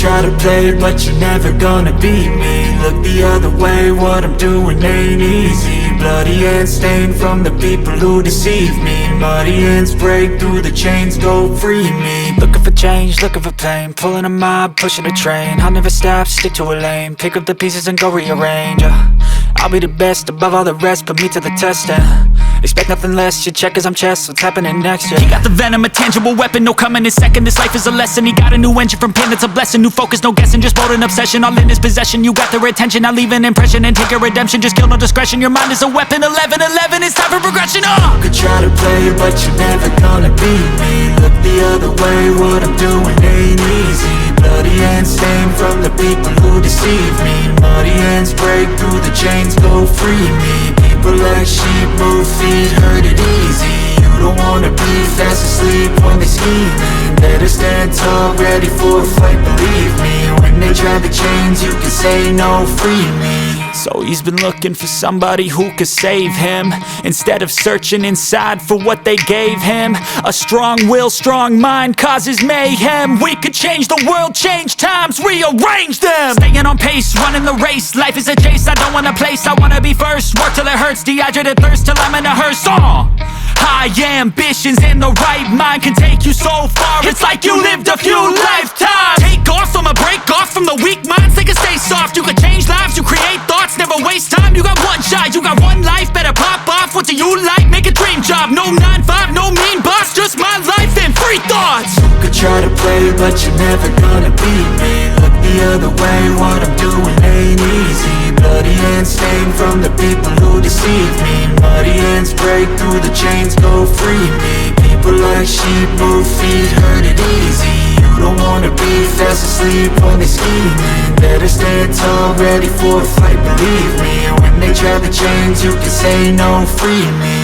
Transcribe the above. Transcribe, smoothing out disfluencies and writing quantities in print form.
try to play, but you're never gonna beat me. Look the other way, what I'm doing ain't easy. Bloody hands stained from the people who deceive me. Muddy hands break through the chains, go free me. Looking for change, looking for pain, pulling a mob, pushing a train. I'll never stop, stick to a lane, pick up the pieces and go rearrange. I'll be the best above all the rest, put me to the test and expect nothing less. Your check is I'm chess, what's happening next? Yeah. He got the venom, a tangible weapon, no coming in second. This life is a lesson. He got a new engine from pain, it's a blessing. New focus, no guessing, just bold and obsession. All in his possession, you got their attention. I'll leave an impression and take a redemption. Just kill, no discretion. Your mind is a weapon. 11-11, it's time for progression. You could try to play, but you're never gonna beat me. Look the other way, what I'm doing ain't easy. Bloody hands stained from the people who deceive me. Muddy hands break through the chains, go free me. People like sheep move feet, hurt it easy. You don't wanna be fast asleep when they scheming. Better stand tall, ready for a fight, believe me. When they try the chains, you can say no, free me. So he's been looking for somebody who could save him, instead of searching inside for what they gave him. A strong will, strong mind causes mayhem. We could change the world, change times, rearrange them. Staying on pace, running the race. Life is a chase, I don't want a place, I wanna be first. Work till it hurts, dehydrated thirst till I'm in a hearse. High ambitions in the right mind can take you so far. It's like you lived a few lifetimes. Take off from a break off from the weak minds, they can stay soft. You can change lives, you create thoughts, never waste time. You got one shot, you got one life, better pop off. What do you like? Make a dream job. No 9-5, no mean boss, just my life and free thoughts. You could try to play, but you're never gonna beat me. Look the other way, what I'm doing ain't easy. Bloody hands stained from the people who deceive me. Muddy hands break through the chains, go free me. People like sheep move feet, hurt it easy. You don't wanna be fast asleep when they scheming. Better stand tall, ready for a fight, believe me. When they try the chains, you can say no, free me.